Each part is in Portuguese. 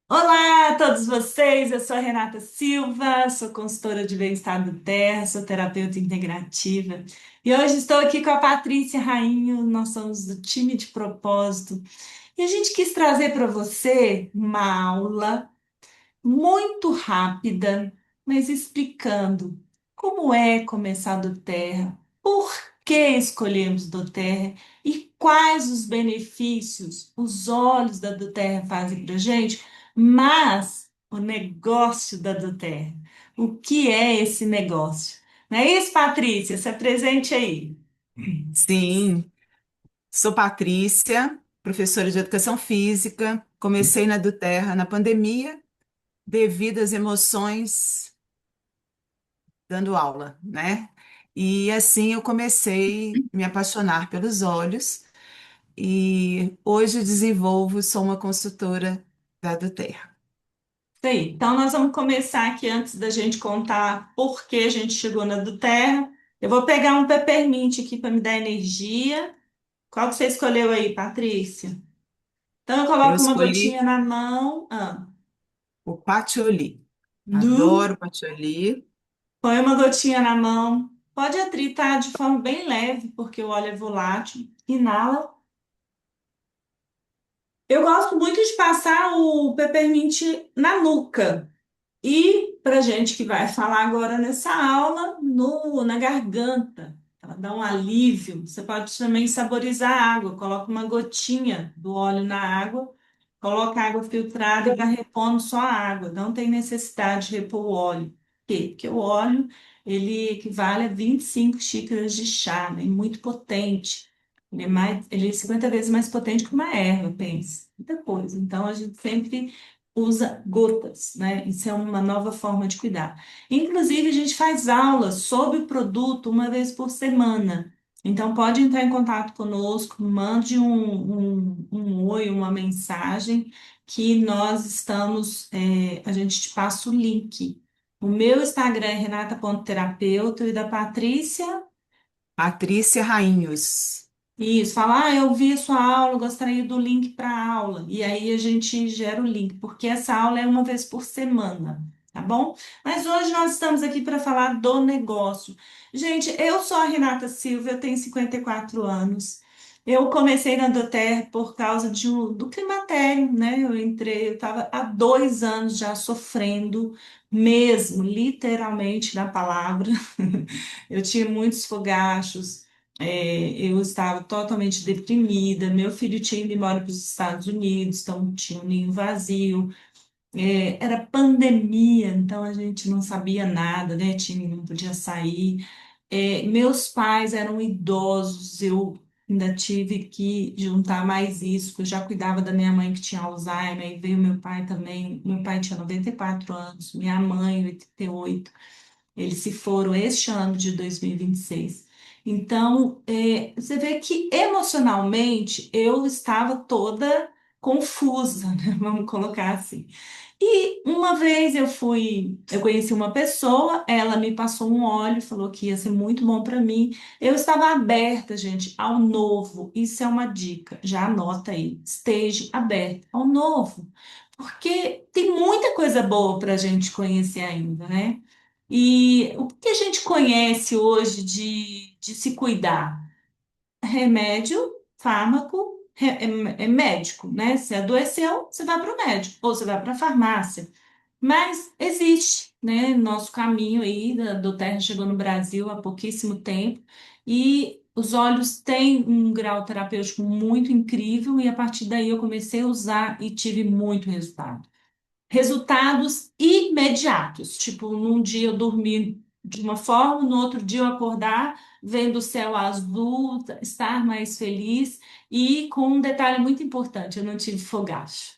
Olá a todos vocês, eu sou a Renata Silva, sou consultora de bem-estar do Terra, sou terapeuta integrativa e hoje estou aqui com a Patrícia Rainho, nós somos do time de propósito e a gente quis trazer para você uma aula muito rápida, mas explicando como é começar do Terra, por que escolhemos do Terra e quais os benefícios os olhos da do Terra fazem para gente, mas o negócio da do Terra. O que é esse negócio? Não é isso, Patrícia? Se apresente aí. Sim, sou Patrícia, professora de Educação Física. Comecei na Eduterra na pandemia, devido às emoções dando aula, né? E assim eu comecei a me apaixonar pelos olhos e hoje desenvolvo, sou uma consultora da Eduterra. Isso aí. Então, nós vamos começar aqui antes da gente contar por que a gente chegou na do Terra. Eu vou pegar um peppermint aqui para me dar energia. Qual que você escolheu aí, Patrícia? Então, eu Eu coloco uma escolhi gotinha na mão. o patchouli. Nu. Adoro patchouli. Põe uma gotinha na mão. Pode atritar de forma bem leve, porque o óleo é volátil. Inala. Eu gosto muito de passar o peppermint na nuca. E para gente que vai falar agora nessa aula, na garganta, ela dá um alívio. Você pode também saborizar a água, coloca uma gotinha do óleo na água, coloca água filtrada e vai repondo só a água. Não tem necessidade de repor o óleo. Por quê? Porque o óleo ele equivale a 25 xícaras de chá, né? Muito potente. Ele é 50 vezes mais potente que uma erva, pensa. Muita coisa. Então, a gente sempre usa gotas, né? Isso é uma nova forma de cuidar. Inclusive, a gente faz aulas sobre o produto uma vez por semana. Então, pode entrar em contato conosco, mande um oi, uma mensagem, que nós estamos, a gente te passa o link. O meu Instagram é renata.terapeuta e da Patrícia. Patrícia Rainhos. Isso, falar, eu vi a sua aula, gostaria do link para a aula. E aí a gente gera o link, porque essa aula é uma vez por semana, tá bom? Mas hoje nós estamos aqui para falar do negócio. Gente, eu sou a Renata Silva, eu tenho 54 anos. Eu comecei na Doterra por causa do climatério, né? Eu estava há 2 anos já sofrendo, mesmo, literalmente na palavra. Eu tinha muitos fogachos. Eu estava totalmente deprimida. Meu filho tinha ido embora para os Estados Unidos, então tinha um ninho vazio. Era pandemia, então a gente não sabia nada, né? Não podia sair. Meus pais eram idosos, eu ainda tive que juntar mais isso, porque eu já cuidava da minha mãe que tinha Alzheimer, e veio meu pai também. Meu pai tinha 94 anos, minha mãe, 88. Eles se foram este ano de 2026. Então, você vê que emocionalmente eu estava toda confusa, né? Vamos colocar assim. E uma vez eu conheci uma pessoa, ela me passou um óleo, falou que ia ser muito bom para mim. Eu estava aberta, gente, ao novo. Isso é uma dica, já anota aí. Esteja aberta ao novo, porque tem muita coisa boa para a gente conhecer ainda, né? E o que a gente conhece hoje de se cuidar? Remédio, fármaco, é médico, né? Se adoeceu, você vai para o médico ou você vai para a farmácia. Mas existe, né? Nosso caminho aí do Terra chegou no Brasil há pouquíssimo tempo e os olhos têm um grau terapêutico muito incrível e a partir daí eu comecei a usar e tive muito resultado. Resultados imediatos, tipo, num dia eu dormir de uma forma, no outro dia eu acordar vendo o céu azul, estar mais feliz e com um detalhe muito importante, eu não tive fogacho.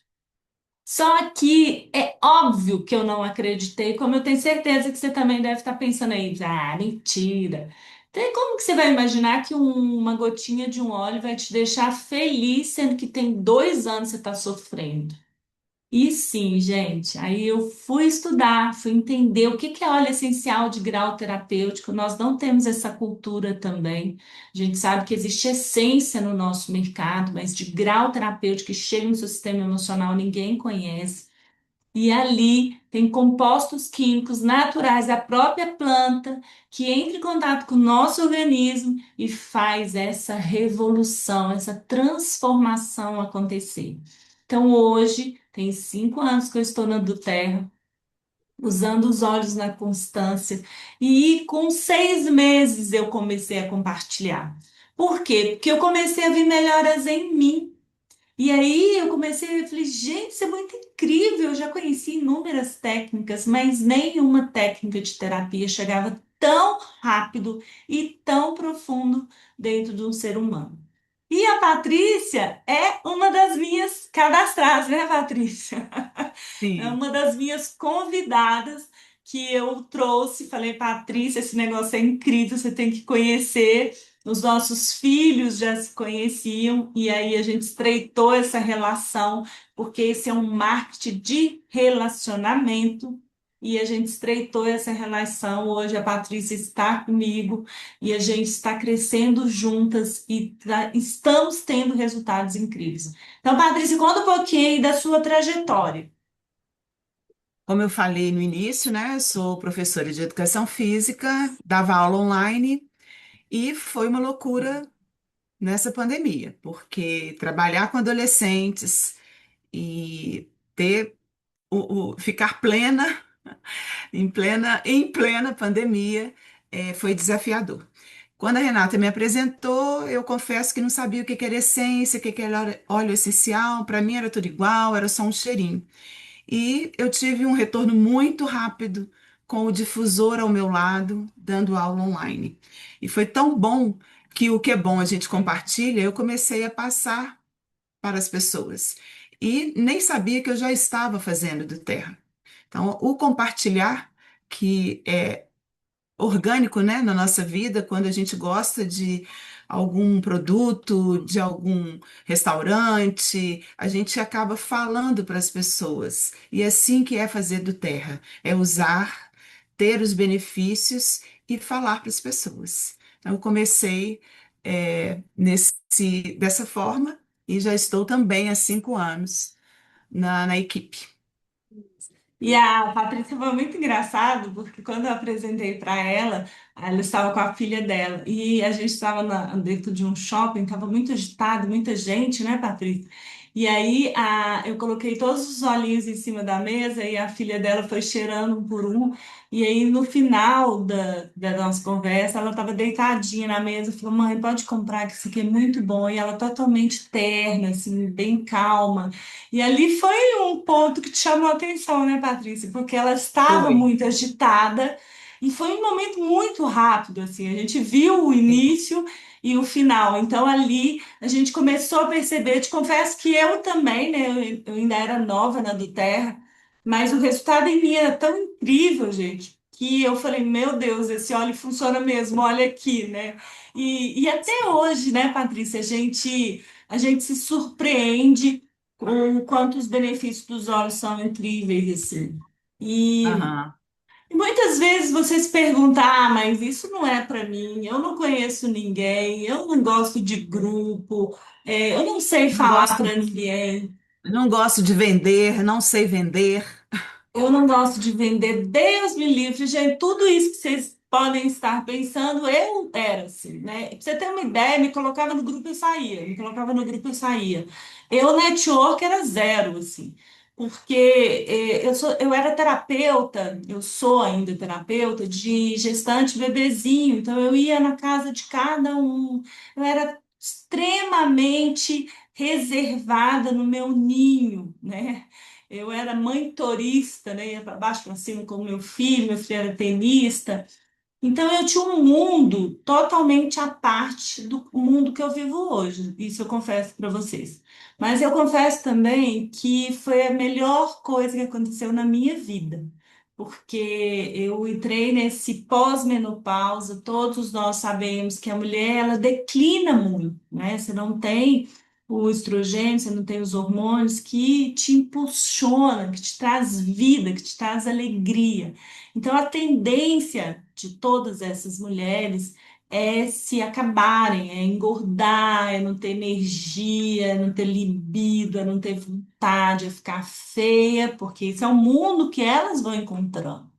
Só que é óbvio que eu não acreditei, como eu tenho certeza que você também deve estar pensando aí, mentira. Então, como que você vai imaginar que uma gotinha de um óleo vai te deixar feliz, sendo que tem 2 anos você está sofrendo? E sim, gente, aí eu fui estudar, fui entender o que que é óleo essencial de grau terapêutico. Nós não temos essa cultura também. A gente sabe que existe essência no nosso mercado, mas de grau terapêutico que chega no seu sistema emocional ninguém conhece. E ali tem compostos químicos naturais da própria planta que entra em contato com o nosso organismo e faz essa revolução, essa transformação acontecer. Então, hoje, tem 5 anos que eu estou na Terra, usando os olhos na constância, e com 6 meses eu comecei a compartilhar. Por quê? Porque eu comecei a ver melhoras em mim. E aí eu comecei a falar, gente, isso é muito incrível. Eu já conheci inúmeras técnicas, mas nenhuma técnica de terapia chegava tão rápido e tão profundo dentro de um ser humano. E a Patrícia é uma das minhas cadastradas, né, Patrícia? É Sim. uma das minhas convidadas que eu trouxe. Falei, Patrícia, esse negócio é incrível, você tem que conhecer. Os nossos filhos já se conheciam e aí a gente estreitou essa relação, porque esse é um marketing de relacionamento. E a gente estreitou essa relação. Hoje a Patrícia está comigo e a gente está crescendo juntas e estamos tendo resultados incríveis. Então, Patrícia, conta um pouquinho aí da sua trajetória. Como eu falei no início, né, eu sou professora de educação física, dava aula online e foi uma loucura nessa pandemia, porque trabalhar com adolescentes e ter ficar plena em plena pandemia foi desafiador. Quando a Renata me apresentou, eu confesso que não sabia o que que era essência, o que que era óleo essencial, para mim era tudo igual, era só um cheirinho. E eu tive um retorno muito rápido com o difusor ao meu lado, dando aula online. E foi tão bom que o que é bom a gente compartilha, eu comecei a passar para as pessoas. E nem sabia que eu já estava fazendo do Terra. Então, o compartilhar, que é orgânico, né, na nossa vida, quando a gente gosta de algum produto, de algum restaurante, a gente acaba falando para as pessoas. E é assim que é fazer do Terra, é usar, ter os benefícios e falar para as pessoas. Então, eu comecei dessa forma e já estou também há 5 anos na equipe. E a Patrícia foi muito engraçado, porque quando eu apresentei para ela estava com a filha dela, e a gente estava dentro de um shopping, estava muito agitado, muita gente, né, Patrícia? E aí eu coloquei todos os olhinhos em cima da mesa e a filha dela foi cheirando um por um. E aí no final da nossa conversa, ela estava deitadinha na mesa, falou: Mãe, pode comprar, que isso aqui é muito bom. E ela totalmente terna, assim, bem calma. E ali foi um ponto que te chamou a atenção, né, Patrícia? Porque ela estava Foi. muito agitada e foi um momento muito rápido, assim. A gente viu o Sim. início e o final. Então ali a gente começou a perceber. Te confesso que eu também, né? Eu ainda era nova na do Terra, mas o resultado em mim era tão incrível, gente, que eu falei, meu Deus, esse óleo funciona mesmo, olha aqui, né? E até hoje, né, Patrícia, a gente se surpreende com quantos benefícios dos olhos são incríveis, assim. E, Aham. e muitas vezes você se pergunta, mas isso não é para mim, eu não conheço ninguém, eu não gosto de grupo, eu não sei Não falar gosto, para ninguém. não gosto de vender, não sei vender. Eu não gosto de vender, Deus me livre, gente. Tudo isso que vocês podem estar pensando, eu era assim, né? Pra você ter uma ideia, me colocava no grupo e saía, me colocava no grupo e saía. Eu, network, era zero, assim, porque eu era terapeuta, eu sou ainda terapeuta de gestante bebezinho, então eu ia na casa de cada um, eu era extremamente reservada no meu ninho, né? Eu era mãe torista, né? Ia para baixo, para cima com meu filho era tenista. Então eu tinha um mundo totalmente à parte do mundo que eu vivo hoje. Isso eu confesso para vocês. Mas eu confesso também que foi a melhor coisa que aconteceu na minha vida. Porque eu entrei nesse pós-menopausa, todos nós sabemos que a mulher ela declina muito, né? Você não tem o estrogênio, você não tem os hormônios que te impulsiona, que te traz vida, que te traz alegria. Então, a tendência de todas essas mulheres é se acabarem, é engordar, é não ter energia, é não ter libido, é não ter vontade, é ficar feia, porque esse é o mundo que elas vão encontrando.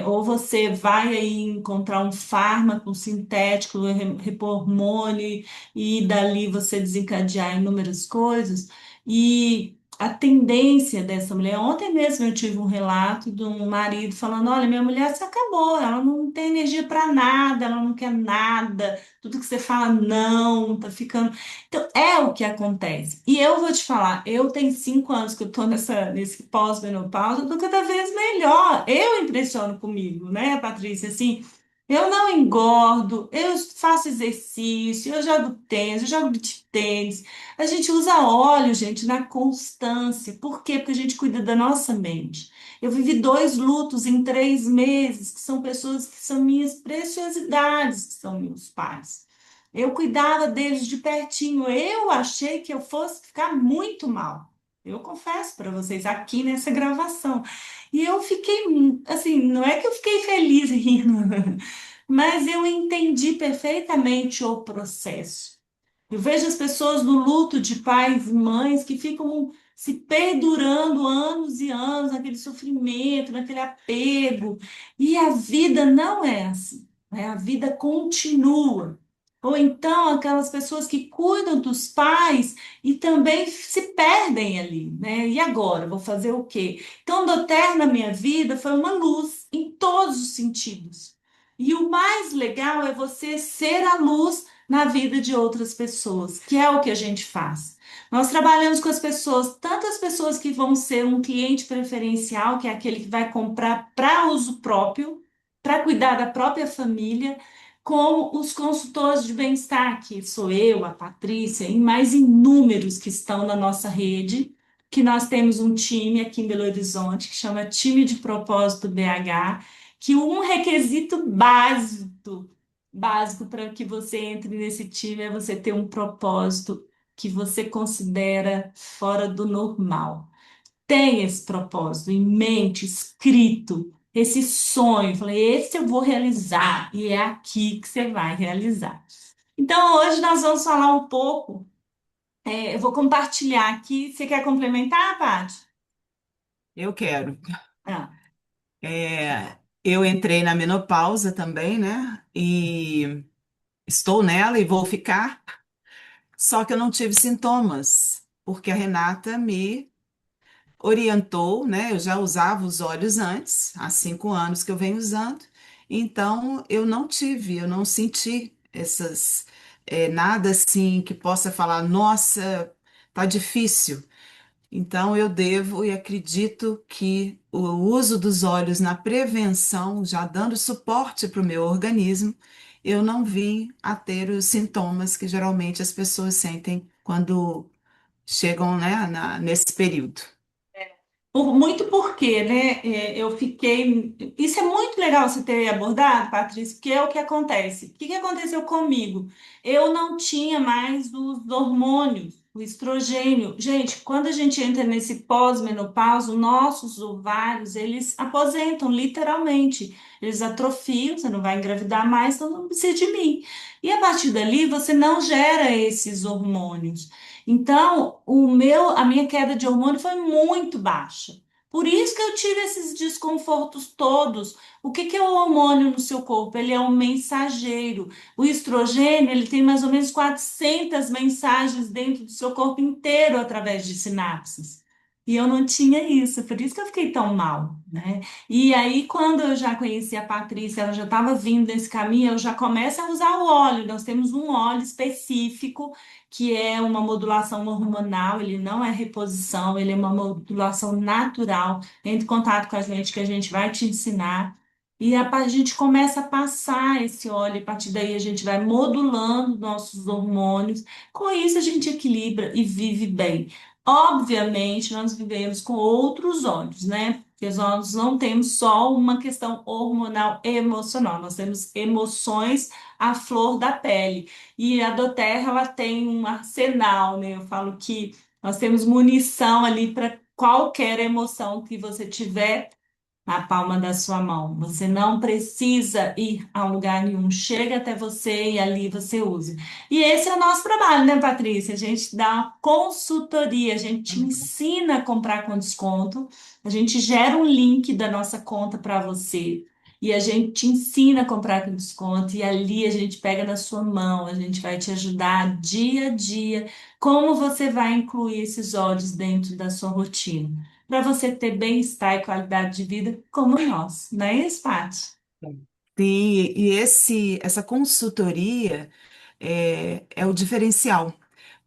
Ou você vai aí encontrar um fármaco sintético, repor hormônio, e dali você desencadear inúmeras coisas. E a tendência dessa mulher, ontem mesmo eu tive um relato de um marido falando: olha, minha mulher se acabou, ela não tem energia para nada, ela não quer nada, tudo que você fala não, tá ficando. Então, é o que acontece. E eu vou te falar, eu tenho 5 anos que eu tô nesse pós-menopausa, eu tô cada vez melhor. Eu impressiono comigo, né, Patrícia? Assim, eu não engordo, eu faço exercício, eu jogo tênis, eu jogo beach tênis. A gente usa óleo, gente, na constância. Por quê? Porque a gente cuida da nossa mente. Eu vivi 2 lutos em 3 meses, que são pessoas que são minhas preciosidades, que são meus pais. Eu cuidava deles de pertinho. Eu achei que eu fosse ficar muito mal. Eu confesso para vocês aqui nessa gravação. E eu fiquei, assim, não é que eu fiquei feliz rindo, mas eu entendi perfeitamente o processo. Eu vejo as pessoas no luto de pais e mães que ficam se perdurando anos e anos naquele sofrimento, naquele apego. E a vida não é assim, né? A vida continua. Ou então aquelas pessoas que cuidam dos pais e também se perdem ali, né? E agora? Vou fazer o quê? Então, Doterra na minha vida foi uma luz em todos os sentidos. E o mais legal é você ser a luz na vida de outras pessoas, que é o que a gente faz. Nós trabalhamos com as pessoas, tanto as pessoas que vão ser um cliente preferencial, que é aquele que vai comprar para uso próprio, para cuidar da própria família, como os consultores de bem-estar, que sou eu, a Patrícia, e mais inúmeros que estão na nossa rede, que nós temos um time aqui em Belo Horizonte que chama Time de Propósito BH, que um requisito básico para que você entre nesse time é você ter um propósito que você considera fora do normal. Tenha esse propósito em mente, escrito, esse sonho. Falei, esse eu vou realizar e é aqui que você vai realizar. Então, hoje nós vamos falar um pouco. Eu vou compartilhar aqui. Você quer complementar, Paty? Eu quero. Ah, Eu entrei na menopausa também, né? E estou nela e vou ficar. Só que eu não tive sintomas, porque a Renata me orientou, né? Eu já usava os óleos antes, há 5 anos que eu venho usando, então eu não senti nada assim que possa falar, nossa, tá difícil. Então eu devo e acredito que o uso dos óleos na prevenção, já dando suporte para o meu organismo, eu não vim a ter os sintomas que geralmente as pessoas sentem quando chegam, né, nesse período. muito porque, né? Eu fiquei. Isso é muito legal você ter abordado, Patrícia, porque é o que acontece. O que que aconteceu comigo? Eu não tinha mais os hormônios, o estrogênio. Gente, quando a gente entra nesse pós-menopausa, os nossos ovários, eles aposentam, literalmente. Eles atrofiam, você não vai engravidar mais, então não precisa de mim. E a partir dali, você não gera esses hormônios. Então, a minha queda de hormônio foi muito baixa. Por isso que eu tive esses desconfortos todos. O que que é o hormônio no seu corpo? Ele é um mensageiro. O estrogênio, ele tem mais ou menos 400 mensagens dentro do seu corpo inteiro através de sinapses. E eu não tinha isso, por isso que eu fiquei tão mal, né? E aí, quando eu já conheci a Patrícia, ela já estava vindo nesse caminho, eu já começo a usar o óleo. Nós temos um óleo específico que é uma modulação hormonal, ele não é reposição, ele é uma modulação natural. Entre em contato com a gente que a gente vai te ensinar. E a gente começa a passar esse óleo, e a partir daí a gente vai modulando nossos hormônios. Com isso a gente equilibra e vive bem. Obviamente, nós vivemos com outros óleos, né? Porque nós não temos só uma questão hormonal e emocional, nós temos emoções à flor da pele. E a Doterra, ela tem um arsenal, né? Eu falo que nós temos munição ali para qualquer emoção que você tiver. na palma da sua mão. Você não precisa ir a lugar nenhum. Chega até você e ali você usa. E esse é o nosso trabalho, né, Patrícia? A gente dá uma consultoria, a gente te ensina a comprar com desconto, a gente gera um link da nossa conta para você. E a gente te ensina a comprar com desconto, e ali a gente pega na sua mão, a gente vai te ajudar dia a dia, como você vai incluir esses óleos dentro da sua rotina para você ter bem-estar e qualidade de vida como nós, não é isso, Paty? Sim, e essa consultoria é o diferencial,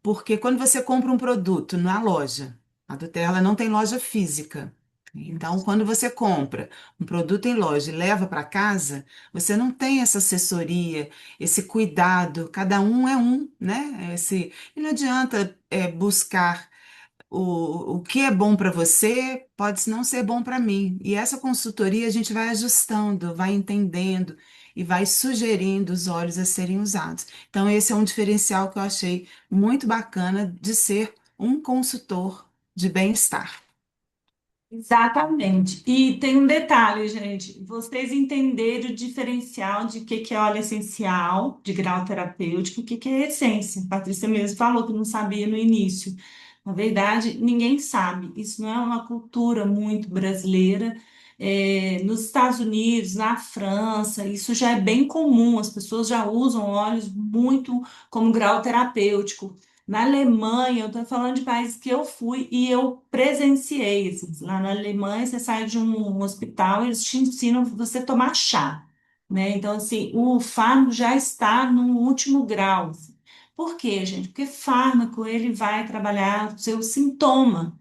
porque quando você compra um produto na loja, a do ela não tem loja física. Então, quando você compra um produto em loja e leva para casa, você não tem essa assessoria, esse cuidado, cada um é um, né? E não adianta buscar o que é bom para você pode não ser bom para mim. E essa consultoria a gente vai ajustando, vai entendendo e vai sugerindo os óleos a serem usados. Então, esse é um diferencial que eu achei muito bacana de ser um consultor de bem-estar. Exatamente. E tem um detalhe, gente. Vocês entenderem o diferencial de que é óleo essencial, de grau terapêutico, o que é essência. A Patrícia mesmo falou que não sabia no início. Na verdade, ninguém sabe. Isso não é uma cultura muito brasileira. Nos Estados Unidos, na França, isso já é bem comum. As pessoas já usam óleos muito como grau terapêutico. Na Alemanha, eu estou falando de países que eu fui e eu presenciei. Assim. Lá na Alemanha, você sai de um hospital, eles te ensinam você a tomar chá, né? Então, assim, o fármaco já está no último grau. Assim. Por quê, gente? Porque fármaco, ele vai trabalhar o seu sintoma.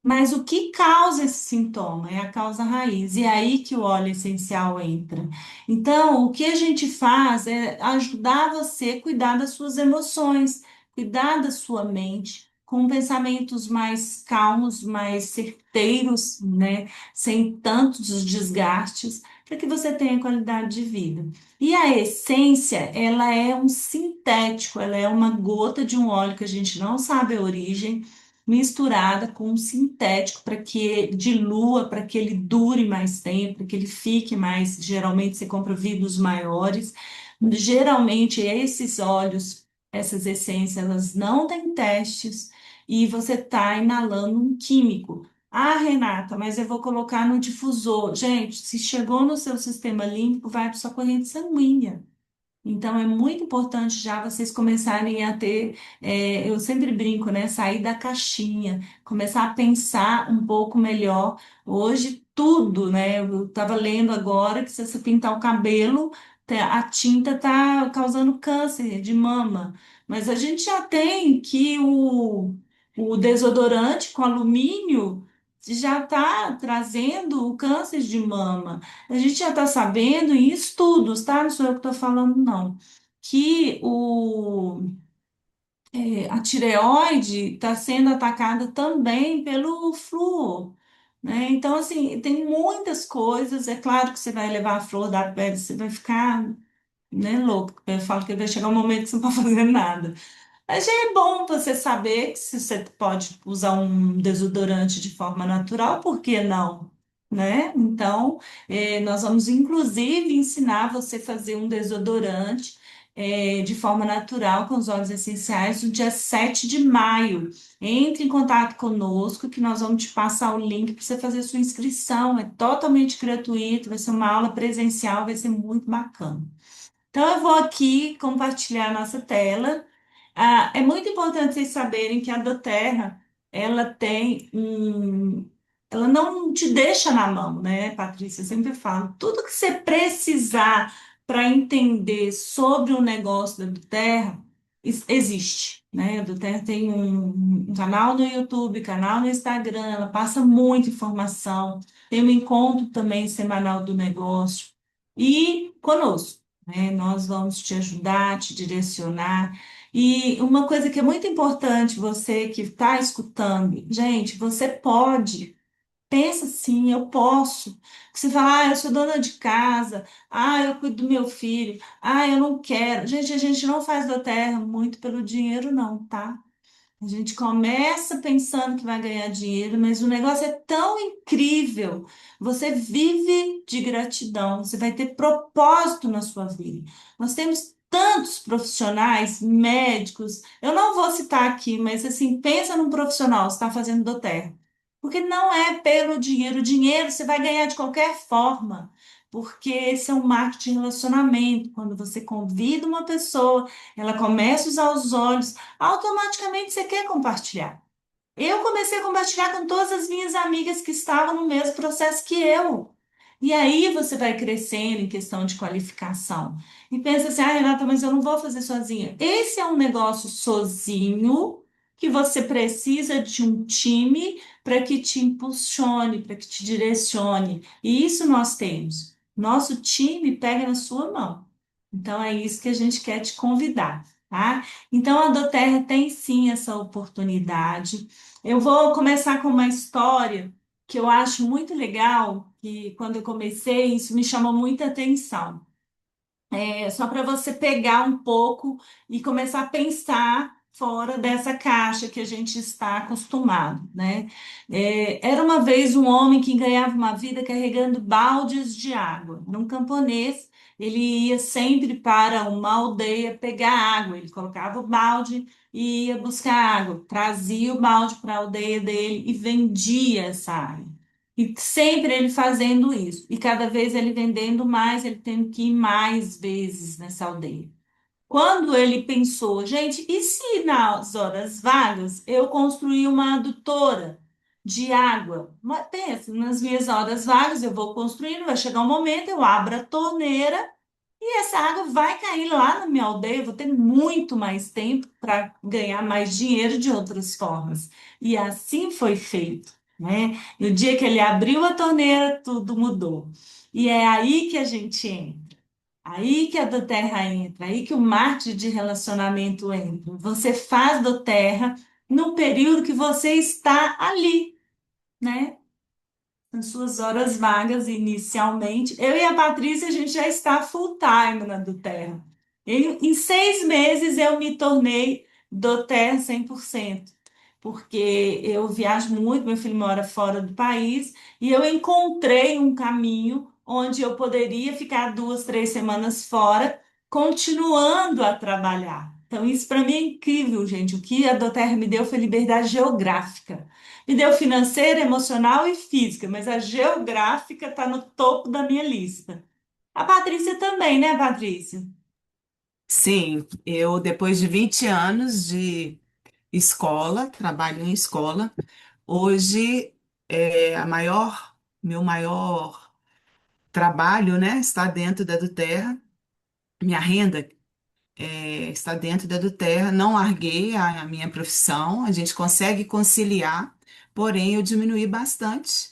Mas o que causa esse sintoma é a causa raiz, e é aí que o óleo essencial entra. Então, o que a gente faz é ajudar você a cuidar das suas emoções, cuidar da sua mente, com pensamentos mais calmos, mais certeiros, né? Sem tantos desgastes, para que você tenha qualidade de vida. E a essência, ela é um sintético, ela é uma gota de um óleo que a gente não sabe a origem misturada com um sintético para que dilua, para que ele dure mais tempo, para que ele fique mais. Geralmente você compra vidros maiores. Geralmente esses óleos, essas essências, elas não têm testes e você está inalando um químico. Ah, Renata, mas eu vou colocar no difusor. Gente, se chegou no seu sistema límpico, vai para sua corrente sanguínea. Então, é muito importante já vocês começarem a ter, eu sempre brinco, né? Sair da caixinha, começar a pensar um pouco melhor. Hoje, tudo, né? Eu estava lendo agora que se você pintar o cabelo, a tinta está causando câncer de mama. Mas a gente já tem que o desodorante com alumínio já está trazendo o câncer de mama. A gente já está sabendo em estudos, tá? Não sou eu que estou falando, não, que a tireoide está sendo atacada também pelo flúor, né? Então, assim, tem muitas coisas. É claro que você vai levar a flor da pele, você vai ficar, né, louco. Eu falo que vai chegar um momento que você não pode fazer nada. Mas já é bom você saber que se você pode usar um desodorante de forma natural, por que não? Né? Então, nós vamos inclusive ensinar você a fazer um desodorante de forma natural com os óleos essenciais no dia 7 de maio. Entre em contato conosco que nós vamos te passar o link para você fazer sua inscrição. É totalmente gratuito, vai ser uma aula presencial, vai ser muito bacana. Então, eu vou aqui compartilhar a nossa tela. É muito importante vocês saberem que a doTERRA, ela tem um... Ela não te deixa na mão, né, Patrícia? Eu sempre falo. Tudo que você precisar para entender sobre o negócio da doTERRA, existe, né? A doTERRA tem um canal no YouTube, canal no Instagram, ela passa muita informação. Tem um encontro também semanal do negócio. E conosco, né? Nós vamos te ajudar, te direcionar. E uma coisa que é muito importante, você que está escutando, gente, você pode, pensa assim, eu posso. Você fala, eu sou dona de casa, eu cuido do meu filho, eu não quero. Gente, a gente não faz da terra muito pelo dinheiro, não, tá? A gente começa pensando que vai ganhar dinheiro, mas o negócio é tão incrível. Você vive de gratidão, você vai ter propósito na sua vida. Nós temos tantos profissionais, médicos. Eu não vou citar aqui, mas assim, pensa num profissional que está fazendo doTERRA. Porque não é pelo dinheiro. O dinheiro você vai ganhar de qualquer forma. Porque esse é um marketing de relacionamento. Quando você convida uma pessoa, ela começa a usar os olhos, automaticamente você quer compartilhar. Eu comecei a compartilhar com todas as minhas amigas que estavam no mesmo processo que eu. E aí você vai crescendo em questão de qualificação. E pensa assim, ah, Renata, mas eu não vou fazer sozinha. Esse é um negócio sozinho que você precisa de um time para que te impulsione, para que te direcione. E isso nós temos. Nosso time pega na sua mão. Então é isso que a gente quer te convidar, tá? Então a doTERRA tem sim essa oportunidade. Eu vou começar com uma história que eu acho muito legal, que quando eu comecei, isso me chamou muita atenção. É só para você pegar um pouco e começar a pensar fora dessa caixa que a gente está acostumado, né? Era uma vez um homem que ganhava uma vida carregando baldes de água. Era um camponês, ele ia sempre para uma aldeia pegar água. Ele colocava o balde e ia buscar água, trazia o balde para a aldeia dele e vendia essa água. E sempre ele fazendo isso. E cada vez ele vendendo mais, ele tendo que ir mais vezes nessa aldeia. Quando ele pensou, gente, e se nas horas vagas eu construir uma adutora de água? Mas pensa, nas minhas horas vagas eu vou construindo, vai chegar um momento, eu abro a torneira e essa água vai cair lá na minha aldeia, eu vou ter muito mais tempo para ganhar mais dinheiro de outras formas. E assim foi feito, né? E o dia que ele abriu a torneira, tudo mudou. E é aí que a gente entra. Aí que a doTERRA entra, aí que o marketing de relacionamento entra. Você faz doTERRA no período que você está ali, né? Nas suas horas vagas inicialmente. Eu e a Patrícia, a gente já está full time na doTERRA. Em 6 meses eu me tornei doTERRA 100%, porque eu viajo muito, meu filho mora fora do país, e eu encontrei um caminho onde eu poderia ficar 2, 3 semanas fora, continuando a trabalhar. Então, isso para mim é incrível, gente. O que a doTERRA me deu foi liberdade geográfica. Me deu financeira, emocional e física, mas a geográfica está no topo da minha lista. A Patrícia também, né, Patrícia? Sim, eu depois de 20 anos de escola, trabalho em escola, hoje meu maior trabalho, né, está dentro da doTERRA, minha renda está dentro da doTERRA, não larguei a minha profissão, a gente consegue conciliar, porém eu diminuí bastante,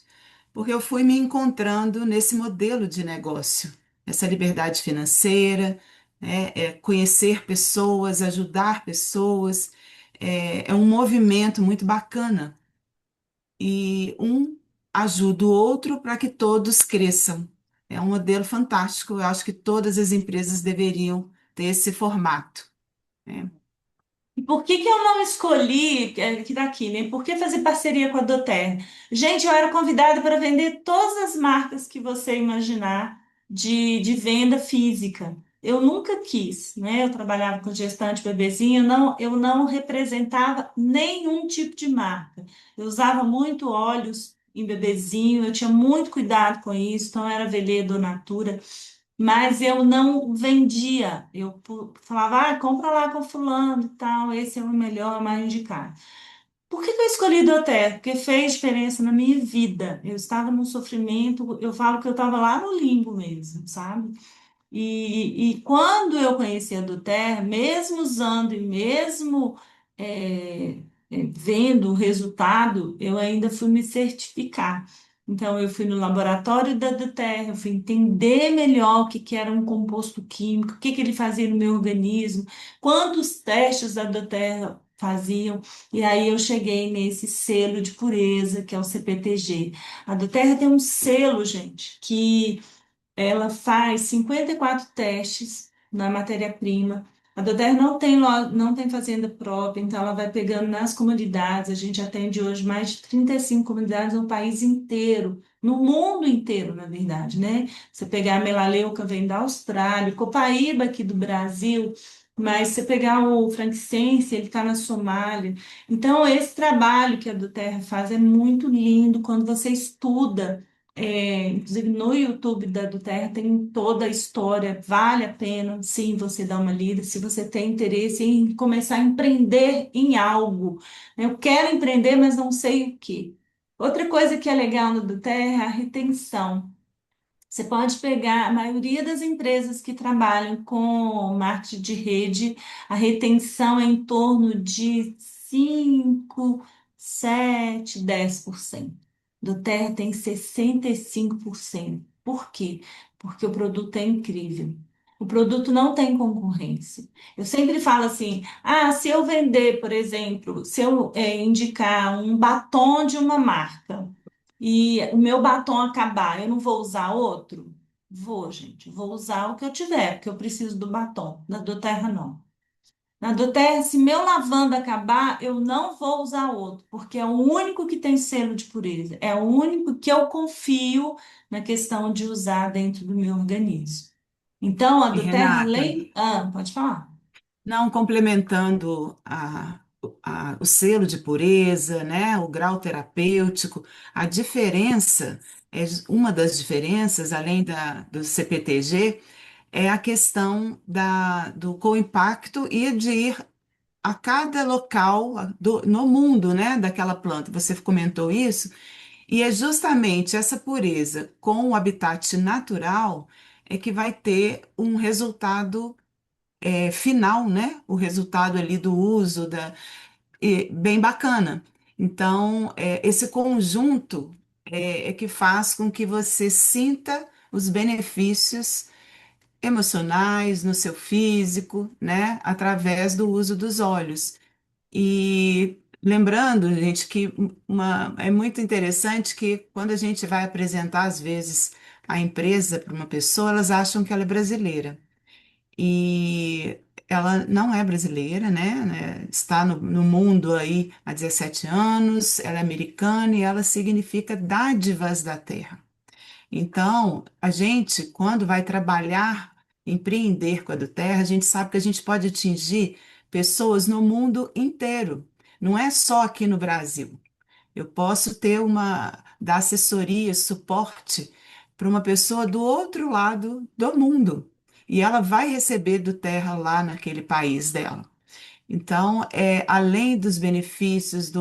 porque eu fui me encontrando nesse modelo de negócio, essa liberdade financeira, né, conhecer pessoas, ajudar pessoas, é um movimento muito bacana e um ajuda o outro para que todos cresçam. É um modelo fantástico, eu acho que todas as empresas deveriam ter esse formato, né? E por que que eu não escolhi, que daqui, né? Por que fazer parceria com a doTERRA? Gente, eu era convidada para vender todas as marcas que você imaginar de venda física. Eu nunca quis, né? Eu trabalhava com gestante bebezinho, eu não representava nenhum tipo de marca. Eu usava muito óleos em bebezinho, eu tinha muito cuidado com isso, então era Veleda ou Natura. Mas eu não vendia. Eu falava, ah, compra lá com fulano e tal, esse é o melhor, o mais indicado. Por que que eu escolhi doTERRA? Porque fez diferença na minha vida. Eu estava num sofrimento, eu falo que eu estava lá no limbo mesmo, sabe? E quando eu conheci a doTERRA, mesmo usando e mesmo vendo o resultado, eu ainda fui me certificar. Então, eu fui no laboratório da doTERRA, eu fui entender melhor o que que era um composto químico, o que que ele fazia no meu organismo, quantos testes da doTERRA faziam, e aí eu cheguei nesse selo de pureza, que é o CPTG. A doTERRA tem um selo, gente, que ela faz 54 testes na matéria-prima. A Doterra não tem fazenda própria, então ela vai pegando nas comunidades. A gente atende hoje mais de 35 comunidades no país inteiro, no mundo inteiro, na verdade, né? Você pegar a melaleuca, vem da Austrália, o copaíba aqui do Brasil, mas você pegar o frankincense, ele está na Somália. Então, esse trabalho que a Doterra faz é muito lindo quando você estuda. Inclusive no YouTube do Terra tem toda a história, vale a pena sim você dar uma lida, se você tem interesse em começar a empreender em algo. Eu quero empreender, mas não sei o que. Outra coisa que é legal no do Terra é a retenção. Você pode pegar a maioria das empresas que trabalham com marketing de rede, a retenção é em torno de 5, 7, 10%. Do Terra tem 65%. Por quê? Porque o produto é incrível. O produto não tem concorrência. Eu sempre falo assim: se eu vender, por exemplo, se eu indicar um batom de uma marca e o meu batom acabar, eu não vou usar outro? Vou, gente, vou usar o que eu tiver, porque eu preciso do batom. Na do Terra, não. Na do Terra, se meu lavanda acabar, eu não vou usar outro, porque é o único que tem selo de pureza. É o único que eu confio na questão de usar dentro do meu organismo. Então, a E do Terra, Renata, além. Pode falar. não complementando o selo de pureza, né, o grau terapêutico, a diferença, uma das diferenças, além do CPTG, é a questão do co-impacto e de ir a cada local no mundo, né, daquela planta. Você comentou isso, e é justamente essa pureza com o habitat natural é que vai ter um resultado final, né? O resultado ali do uso bem bacana. Então, esse conjunto é que faz com que você sinta os benefícios emocionais no seu físico, né? Através do uso dos olhos. E lembrando, gente, que é muito interessante que quando a gente vai apresentar, às vezes, a empresa para uma pessoa, elas acham que ela é brasileira. E ela não é brasileira, né? Está no mundo aí há 17 anos, ela é americana e ela significa dádivas da terra. Então, a gente, quando vai trabalhar, empreender com a do Terra, a gente sabe que a gente pode atingir pessoas no mundo inteiro, não é só aqui no Brasil. Eu posso dar assessoria, suporte para uma pessoa do outro lado do mundo. E ela vai receber do Terra lá naquele país dela. Então, além dos benefícios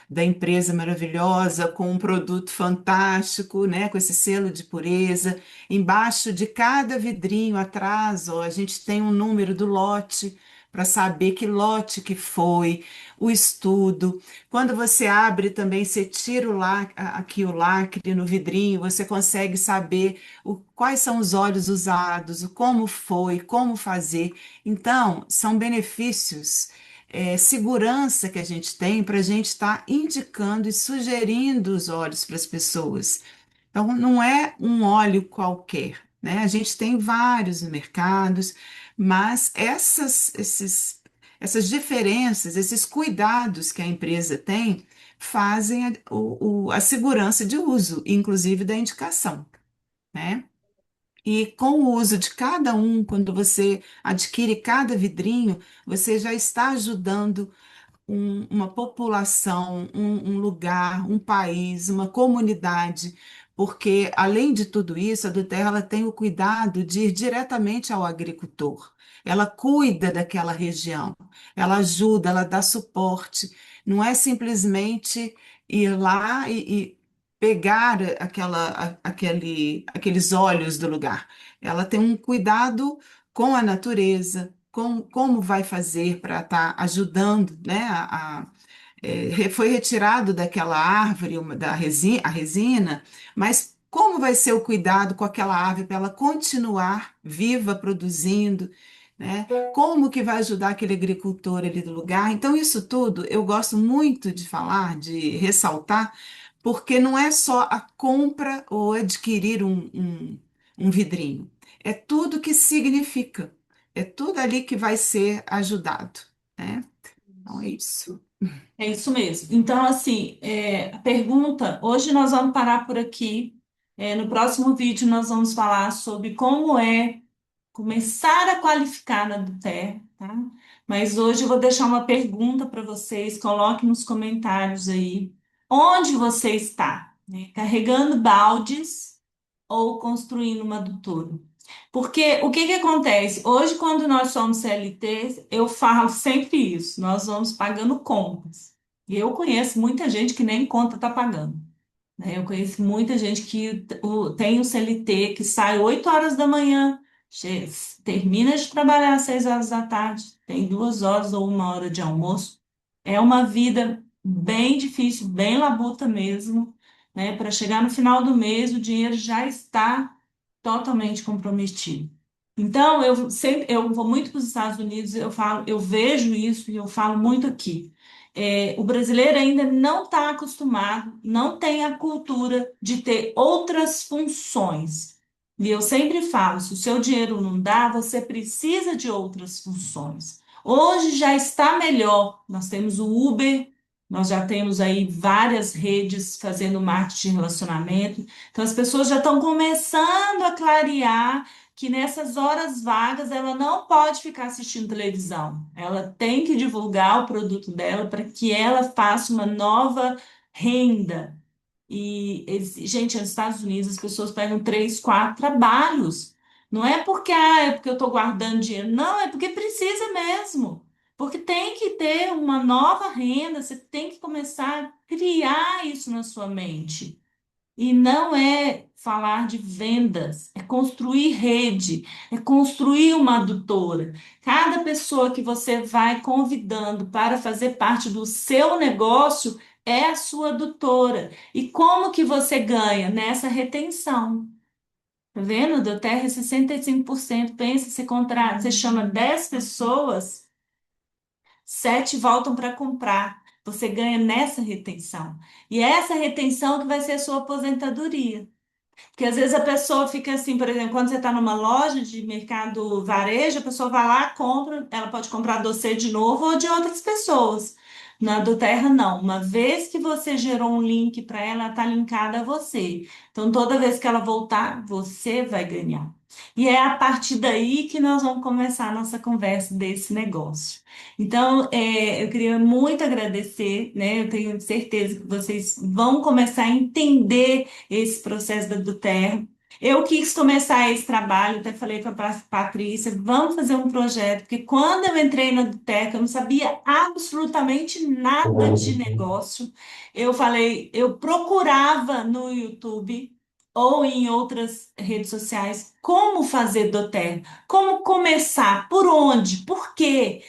da empresa maravilhosa, com um produto fantástico, né, com esse selo de pureza, embaixo de cada vidrinho atrás, ó, a gente tem um número do lote para saber que lote que foi, o estudo. Quando você abre também, você tira aqui o lacre no vidrinho, você consegue saber quais são os óleos usados, o como foi, como fazer. Então, são benefícios segurança que a gente tem para a gente estar indicando e sugerindo os óleos para as pessoas. Então, não é um óleo qualquer, né? A gente tem vários no mercado, mas essas diferenças, esses cuidados que a empresa tem, fazem a segurança de uso, inclusive da indicação, né? E com o uso de cada um, quando você adquire cada vidrinho, você já está ajudando uma população, um lugar, um país, uma comunidade, porque além de tudo isso, a Duterra ela tem o cuidado de ir diretamente ao agricultor. Ela cuida daquela região, ela ajuda, ela dá suporte. Não é simplesmente ir lá e pegar aqueles óleos do lugar. Ela tem um cuidado com a natureza, como vai fazer para estar ajudando, né? Foi retirado daquela árvore a resina, mas como vai ser o cuidado com aquela árvore para ela continuar viva, produzindo, né? Como que vai ajudar aquele agricultor ali do lugar? Então, isso tudo eu gosto muito de falar, de ressaltar, porque não é só a compra ou adquirir um vidrinho, é tudo que significa. é tudo ali que vai ser ajudado, né? Então é isso. É isso mesmo. Então, assim, a pergunta, hoje nós vamos parar por aqui. No próximo vídeo nós vamos falar sobre como é começar a qualificar na Duter, tá? Mas hoje eu vou deixar uma pergunta para vocês, coloque nos comentários aí, onde você está, né? Carregando baldes ou construindo uma adutora? Porque o que que acontece? Hoje, quando nós somos CLT, eu falo sempre isso, nós vamos pagando contas. E eu conheço muita gente que nem conta está pagando, né? Eu conheço muita gente que tem o CLT, que sai 8 horas da manhã, che- termina de trabalhar às 6 horas da tarde, tem 2 horas ou 1 hora de almoço. É uma vida bem difícil, bem labuta mesmo, né? Para chegar no final do mês, o dinheiro já está totalmente comprometido. Então, eu vou muito para os Estados Unidos, eu falo, eu vejo isso e eu falo muito aqui. O brasileiro ainda não está acostumado, não tem a cultura de ter outras funções. E eu sempre falo, se o seu dinheiro não dá, você precisa de outras funções. Hoje já está melhor. Nós temos o Uber, nós já temos aí várias redes fazendo marketing de relacionamento. Então as pessoas já estão começando a clarear que nessas horas vagas ela não pode ficar assistindo televisão. Ela tem que divulgar o produto dela para que ela faça uma nova renda. Gente, nos Estados Unidos as pessoas pegam 3, 4 trabalhos. Não é porque, é porque eu estou guardando dinheiro. Não, é porque precisa mesmo. Porque tem que ter uma nova renda, você tem que começar a criar isso na sua mente. E não é falar de vendas, é construir rede, é construir uma adutora. Cada pessoa que você vai convidando para fazer parte do seu negócio é a sua adutora. E como que você ganha? Nessa retenção. Tá vendo? Deu terra 65%. Pensa, você contrata, você chama 10 pessoas, 7 voltam para comprar. Você ganha nessa retenção. E é essa retenção que vai ser a sua aposentadoria. Porque às vezes a pessoa fica assim, por exemplo, quando você está numa loja de mercado varejo, a pessoa vai lá, compra, ela pode comprar doce de novo ou de outras pessoas. Na do Terra, não. Uma vez que você gerou um link para ela, ela está linkada a você. Então, toda vez que ela voltar, você vai ganhar. E é a partir daí que nós vamos começar a nossa conversa desse negócio. Então, eu queria muito agradecer, né? Eu tenho certeza que vocês vão começar a entender esse processo da Duterra. Eu quis começar esse trabalho, até falei com a Patrícia, vamos fazer um projeto, porque quando eu entrei na Duterra, eu não sabia absolutamente nada de negócio. Eu falei, eu procurava no YouTube ou em outras redes sociais como fazer Duterra, como começar, por onde, por quê,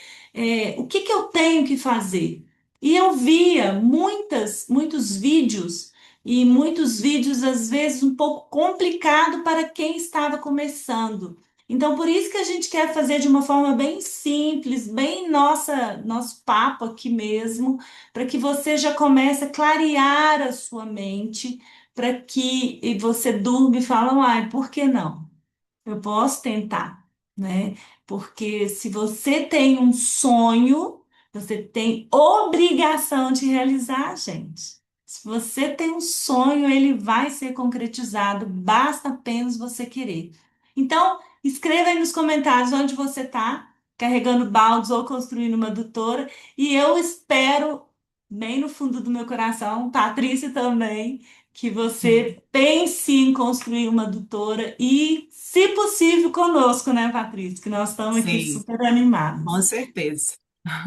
o que que eu tenho que fazer. E eu via muitos vídeos e muitos vídeos, às vezes, um pouco complicado para quem estava começando. Então, por isso que a gente quer fazer de uma forma bem simples, bem nosso papo aqui mesmo, para que você já comece a clarear a sua mente, para que você durma e fala, ai, por que não? Eu posso tentar, né? Porque se você tem um sonho, você tem obrigação de realizar, gente. Se você tem um sonho, ele vai ser concretizado, basta apenas você querer. Então, escreva aí nos comentários onde você está, carregando baldes ou construindo uma adutora, e eu espero, bem no fundo do meu coração, Patrícia também, que você pense em construir uma adutora e, se possível, conosco, né, Patrícia? Que nós estamos aqui Sim, super com animados. certeza.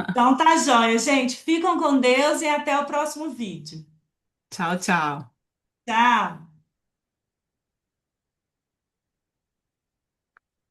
Então tá joia, gente. Ficam com Deus e até o próximo vídeo. Tchau, tchau. Tchau!